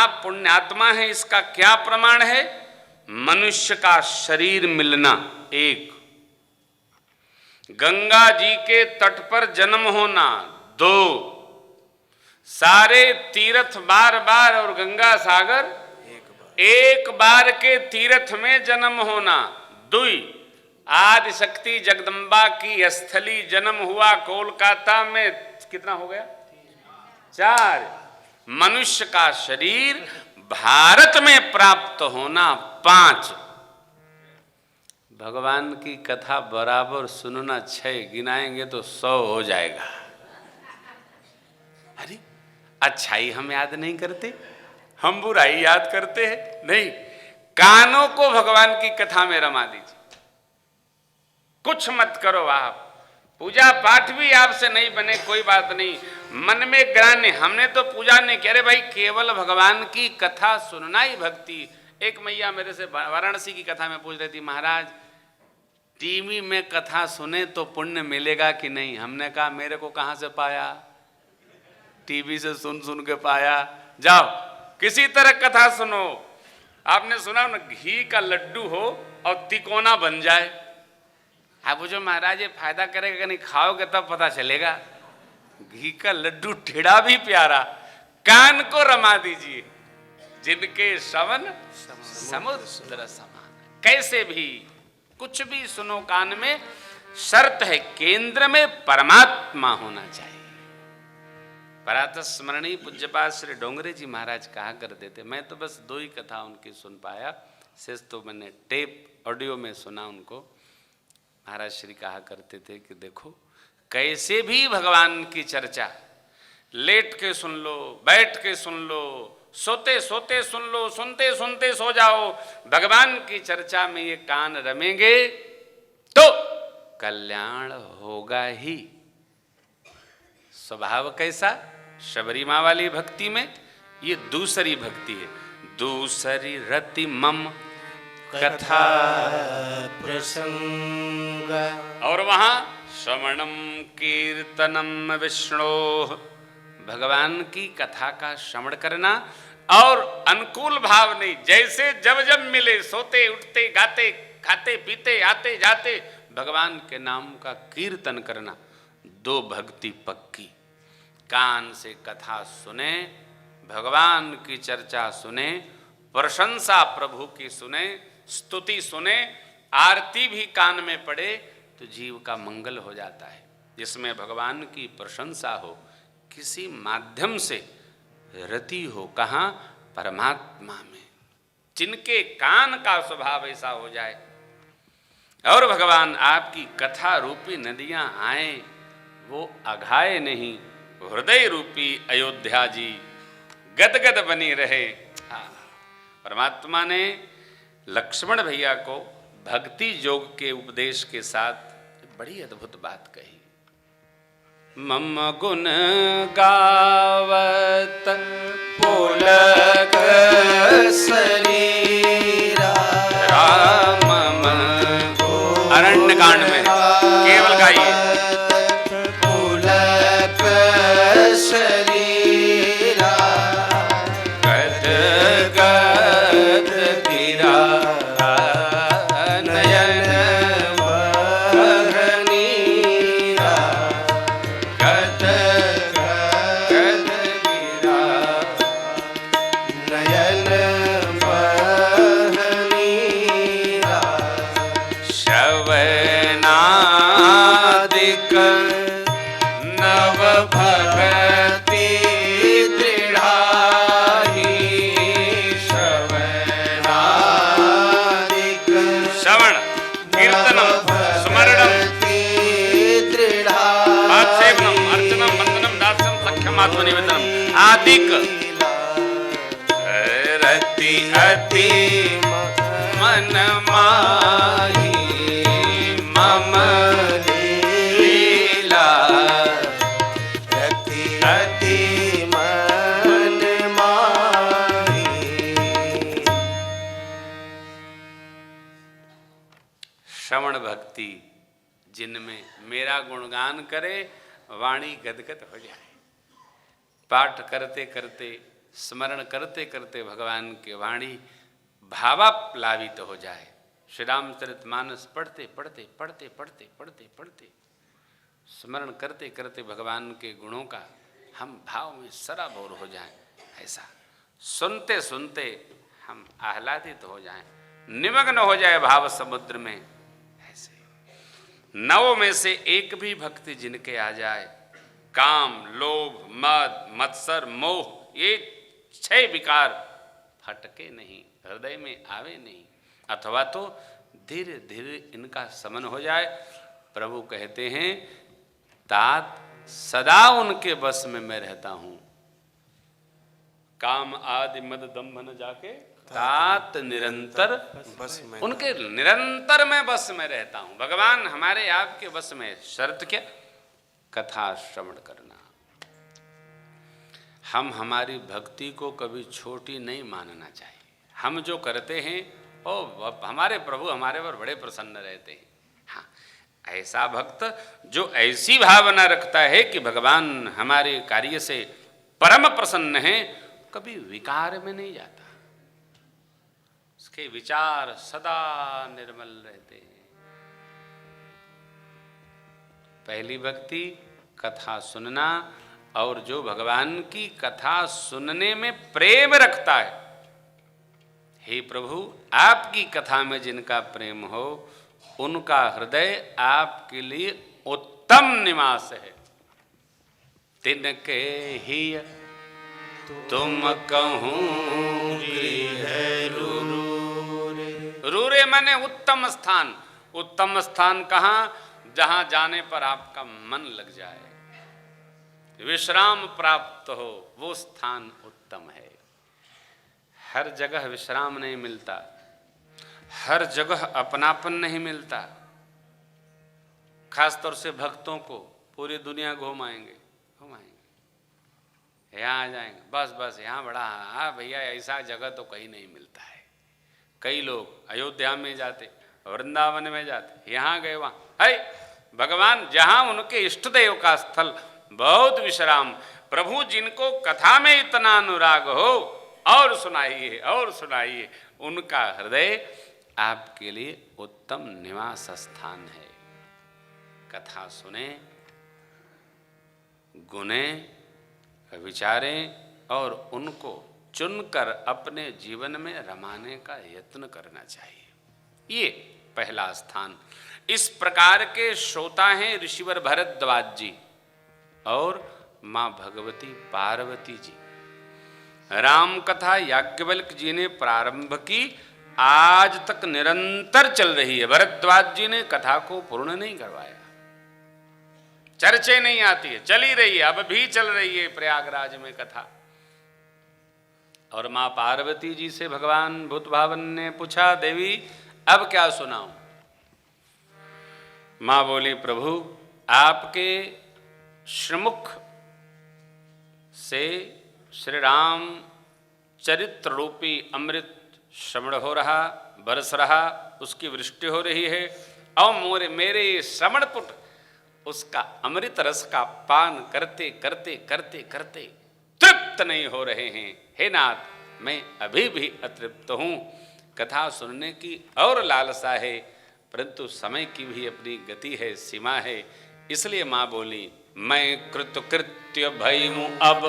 आप पुण्यात्मा हैं, इसका क्या प्रमाण है? मनुष्य का शरीर मिलना, एक, गंगा जी के तट पर जन्म होना, दो, सारे तीर्थ बार बार और गंगा सागर एक बार के तीर्थ में जन्म होना, दुई, आदि शक्ति जगदम्बा की स्थली जन्म हुआ कोलकाता में, कितना हो गया? चार, मनुष्य का शरीर भारत में प्राप्त होना, पांच, भगवान की कथा बराबर सुनना, छह, गिनाएंगे तो 100 हो जाएगा। अरे अच्छाई हम याद नहीं करते, हम बुराई याद करते हैं? नहीं, कानों को भगवान की कथा में रमा दीजिए। कुछ मत करो आप, पूजा पाठ भी आपसे नहीं बने कोई बात नहीं, मन में ग्रान्य, हमने तो पूजा नहीं किया। अरे भाई, केवल भगवान की कथा सुनना ही भक्ति। एक मैया मेरे से वाराणसी की कथा में पूछ रही थी, महाराज टीवी में कथा सुने तो पुण्य मिलेगा कि नहीं? हमने कहा मेरे को कहां से पाया? टीवी से सुन सुन के पाया। जाओ किसी तरह कथा सुनो। आपने सुना ना, घी का लड्डू हो और तिकोना बन जाए, आप पूछो महाराज ये फायदा करेगा कि नहीं? खाओगे तब पता चलेगा। घी का लड्डू टेढ़ा भी प्यारा, कान को रमा दीजिए, जिनके श्रवण समुद्र समान। कैसे भी कुछ भी सुनो कान में, शर्त है केंद्र में परमात्मा होना चाहिए। प्रातः स्मरणीय पूज्यपाद श्री डोंगरे जी महाराज कहा करते थे, मैं तो बस 2 ही कथा उनकी सुन पाया, शेष तो मैंने टेप ऑडियो में सुना उनको। महाराज श्री कहा करते थे कि देखो कैसे भी भगवान की चर्चा लेट के सुन लो, बैठ के सुन लो, सोते सोते सुन लो, सुनते सुनते सो जाओ, भगवान की चर्चा में ये कान रमेंगे तो कल्याण होगा ही। स्वभाव कैसा? शबरी माँ वाली भक्ति में ये दूसरी भक्ति है, दूसरी रति मम कथा प्रसंग, और वहां श्रवणम कीर्तनम विष्णु, भगवान की कथा का श्रवण करना और अनुकूल भाव नहीं, जैसे जब जब मिले सोते उठते गाते खाते पीते आते जाते भगवान के नाम का कीर्तन करना। 2 भक्ति पक्की, कान से कथा सुने, भगवान की चर्चा सुने, प्रशंसा प्रभु की सुने, स्तुति सुने, आरती भी कान में पड़े तो जीव का मंगल हो जाता है। जिसमें भगवान की प्रशंसा हो, किसी माध्यम से रति हो, कहाँ? परमात्मा में। जिनके कान का स्वभाव ऐसा हो जाए और भगवान आपकी कथा रूपी नदियां आए, वो अघाए नहीं, हृदय रूपी अयोध्या जी गदगद बनी रहे। परमात्मा ने लक्ष्मण भैया को भक्ति योग के उपदेश के साथ बड़ी अद्भुत बात कही। मम गुण गावत पुलक शरीरा, राम अरण्य कांड में केवल गाइए। पुलक शरीरा गद गद गिरा, नयन बहनीरा गद गद गिरा, नयन बहनीरा, श्रवणादिक नव भगति दृढ़ाही, श्रवणादिक श्रवण कीर्तनम स्मरणम पादसेवनम अर्चनम वंदनम दास्यम सख्यम आत्मनिवेदनम आदिक रति अति मन माही, मम लीला रति अति मन माही। श्रवण भक्ति जिनमें मेरा गुणगान करे, वाणी गदगद हो जाए। पाठ करते करते स्मरण करते करते भगवान की वाणी भावाप्लावित हो जाए। श्री रामचरितमानस पढ़ते पढ़ते पढ़ते पढ़ते पढ़ते पढ़ते स्मरण करते करते भगवान के गुणों का हम भाव में सराबोर हो जाएं, ऐसा सुनते सुनते हम आह्लादित हो जाएं, निमग्न हो जाए भाव समुद्र में। ऐसे 9 में से एक भी भक्ति जिनके आ जाए, काम, लोभ, मद, मत्सर, मोह, ये 6 विकार फटके नहीं, हृदय में आवे नहीं, अथवा तो धीरे धीरे इनका समन हो जाए। प्रभु कहते हैं तात सदा उनके बस में मैं रहता हूं। काम आदि मद दंभ न जाके तात निरंतर बस में, उनके निरंतर मैं बस में रहता हूं। भगवान हमारे आपके बस में। शर्त क्या? कथा श्रवण करना। हम हमारी भक्ति को कभी छोटी नहीं मानना चाहिए। हम जो करते हैं ओ हमारे प्रभु हमारे पर बड़े प्रसन्न रहते हैं। हाँ, ऐसा भक्त जो ऐसी भावना रखता है कि भगवान हमारे कार्य से परम प्रसन्न है, कभी विकार में नहीं जाता। उसके विचार सदा निर्मल रहते हैं। पहली भक्ति कथा सुनना, और जो भगवान की कथा सुनने में प्रेम रखता है, हे प्रभु आपकी कथा में जिनका प्रेम हो, उनका हृदय आपके लिए उत्तम निवास है। तिनके ही तुम कहूं रूरे माने उत्तम स्थान। उत्तम स्थान कहाँ? जहां जाने पर आपका मन लग जाए, विश्राम प्राप्त हो, वो स्थान उत्तम है। हर जगह विश्राम नहीं मिलता, हर जगह अपनापन नहीं मिलता। खासतौर से भक्तों को पूरी दुनिया घुमाएंगे, यहाँ आ जाएंगे, बस यहाँ बड़ा, हाँ भैया ऐसा जगह तो कहीं नहीं मिलता है। कई लोग अयोध्या में जाते, वृंदावन में जाते, यहाँ गए वहाँ, है भगवान जहाँ उनके इष्ट देव का स्थल, बहुत विश्राम। प्रभु जिनको कथा में इतना अनुराग हो, और सुनाइए और सुनाइए, उनका हृदय आपके लिए उत्तम निवास स्थान है। कथा सुने, गुने, विचारें और उनको चुनकर अपने जीवन में रमाने का यत्न करना चाहिए। ये पहला स्थान। इस प्रकार के श्रोता हैं ऋषिवर भरद्वाज जी और मां भगवती पार्वती जी। राम कथा याज्ञवल्क्य जी ने प्रारंभ की, आज तक निरंतर चल रही है। भरद्वाज जी ने कथा को पूर्ण नहीं करवाया, चर्चे नहीं आती है, चली रही है, अब भी चल रही है प्रयागराज में कथा। और मां पार्वती जी से भगवान भूतभावन ने पूछा, देवी अब क्या सुनाऊं? मां बोली, प्रभु आपके श्रीमुख से श्री राम चरित्र रूपी अमृत श्रवण हो रहा, बरस रहा, उसकी वृष्टि हो रही है, और मेरे श्रवण पुट उसका अमृत रस का पान करते करते करते करते तृप्त नहीं हो रहे हैं। हे नाथ, मैं अभी भी अतृप्त हूँ। कथा सुनने की और लालसा है, परंतु समय की भी अपनी गति है, सीमा है। इसलिए माँ बोली, मैं कृतकृत्य भयमु अब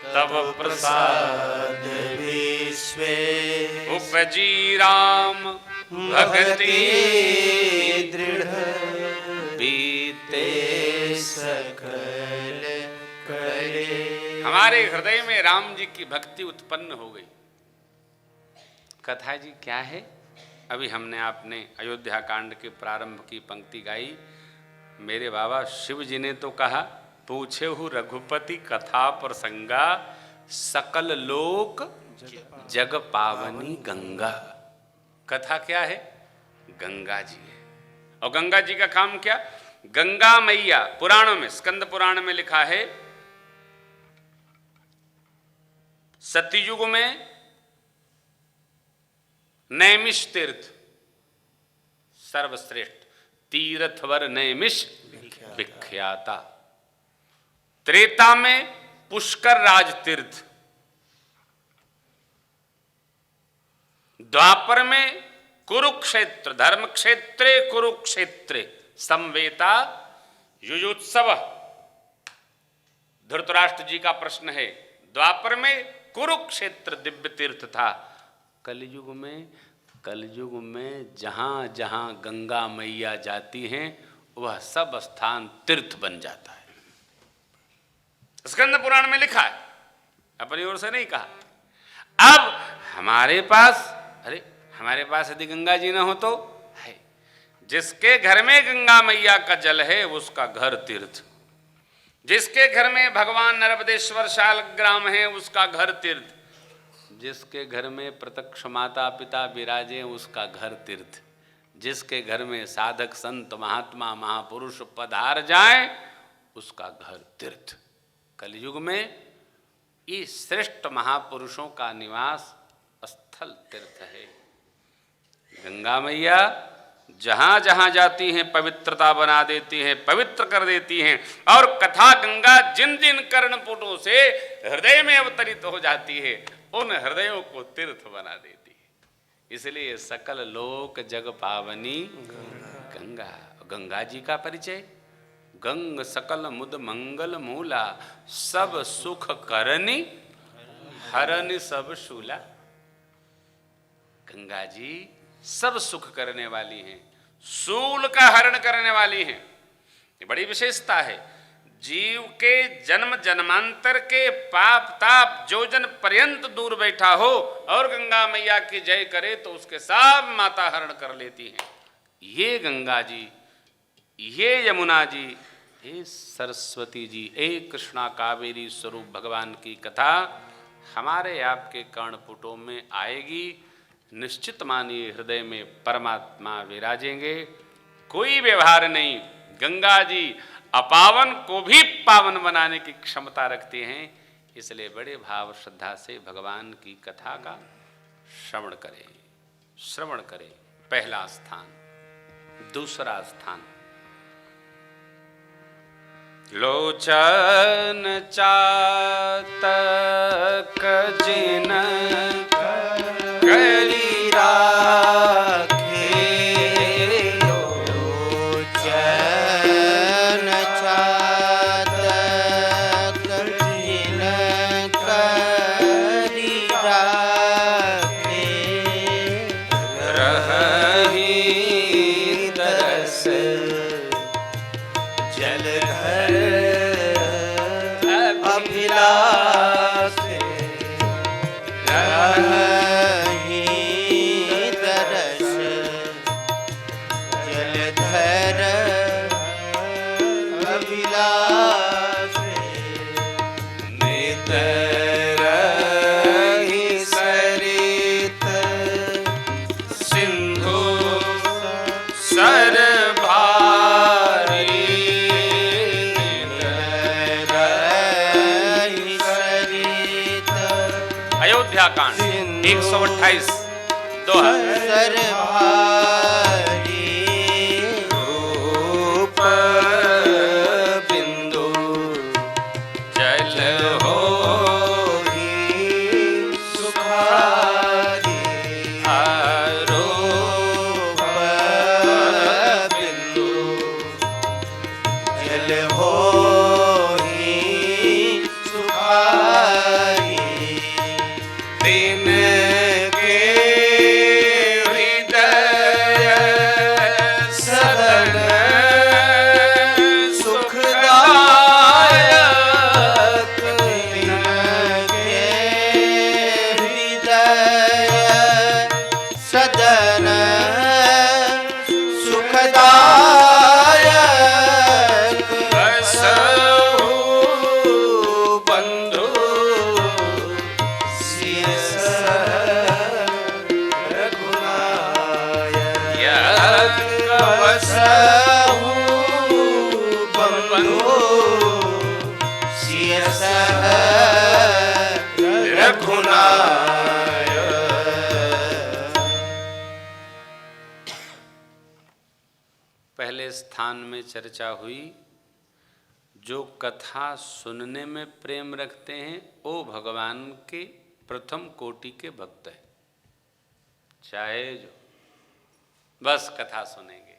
तब प्रसाद विश्वे उपजी राम भक्ति दृढ़ बीते सकल करे। हमारे हृदय में राम जी की भक्ति उत्पन्न हो गई। कथा जी क्या है? अभी हमने आपने अयोध्या कांड के प्रारंभ की पंक्ति गाई। मेरे बाबा शिव जी ने तो कहा, पूछे हु रघुपति कथा प्रसंगा, सकल लोक जग पावनी गंगा। कथा क्या है? गंगा जी है। और गंगा जी का काम क्या? गंगा मैया, पुराणों में, स्कंद पुराण में लिखा है, सतयुग में नैमिष तीर्थ सर्वश्रेष्ठ, तीर्थवर नैमिष विख्याता। त्रेता में पुष्कर राज तीर्थ, द्वापर में कुरुक्षेत्र, धर्म क्षेत्रे कुरुक्षेत्रे समवेता युयुत्सव। धृतराष्ट्र जी का प्रश्न है, द्वापर में कुरुक्षेत्र दिव्य तीर्थ था, कलयुग में जहां जहां गंगा मैया जाती हैं वह सब स्थान तीर्थ बन जाता है। स्कंद पुराण में लिखा है, अपनी ओर से नहीं कहा। अब हमारे पास यदि गंगा जी ना हो तो है, जिसके घर में गंगा मैया का जल है उसका घर तीर्थ, जिसके घर में भगवान नर्मदेश्वर शालग्राम है उसका घर तीर्थ, जिसके घर में प्रत्यक्ष माता पिता विराजे उसका घर तीर्थ, जिसके घर में साधक संत महात्मा महापुरुष पधार जाए उसका घर तीर्थ। कलयुग में ये श्रेष्ठ महापुरुषों का निवास स्थल तीर्थ है। गंगा मैया जहां जहां जाती हैं पवित्रता बना देती हैं, पवित्र कर देती हैं, और कथा गंगा जिन जिन कर्णपुटों से हृदय में अवतरित हो जाती है उन हृदयों को तीर्थ बना देती है। इसलिए सकल लोक जग पावनी गंगा। गंगा जी का परिचय, गंग सकल मुद मंगल मूला, सब सुख करनी हरनि सब शूला। गंगा जी सब सुख करने वाली हैं, शूल का हरण करने वाली हैं। ये बड़ी विशेषता है। जीव के जन्म जन्मांतर के पाप ताप जो जन पर्यंत दूर बैठा हो और गंगा मैया की जय करे तो उसके सब माता हरण कर लेती हैं। ये गंगा जी, ये यमुना जी, ये सरस्वती जी, एक कृष्णा कावेरी स्वरूप भगवान की कथा हमारे आपके कर्णपुटों में आएगी। निश्चित मानिए हृदय में परमात्मा विराजेंगे। कोई व्यवहार नहीं, गंगा जी अपावन को भी पावन बनाने की क्षमता रखते हैं। इसलिए बड़े भाव श्रद्धा से भगवान की कथा का श्रवण करें। पहला स्थान। दूसरा स्थान, लोचन चातक जिन करी राखे, लोचन चातक जिन करी राखे, रहहि तरस जलधर अभिलाष, रहहि तरस जलधर अभिलाष, नित रहि सरित सिंधु सर भारी, रहि सरित अयोध्या कांड 128 दोहा। सर भारी, रूप बिंदु जल होहि सुखारी, आरोप बिंदु जल होहि सुखारी, दिन के हृदय सदन सुखदायक, दिन के हृदय सदन सुखदायक, असहु बंधु सियस रघुनायक, यक वसहु बंधु सियस रघुनायक। पहले स्थान में चर्चा हुई, जो कथा सुनने में प्रेम रखते हैं वो भगवान के प्रथम कोटि के भक्त हैं। चाहे जो, बस कथा सुनेंगे।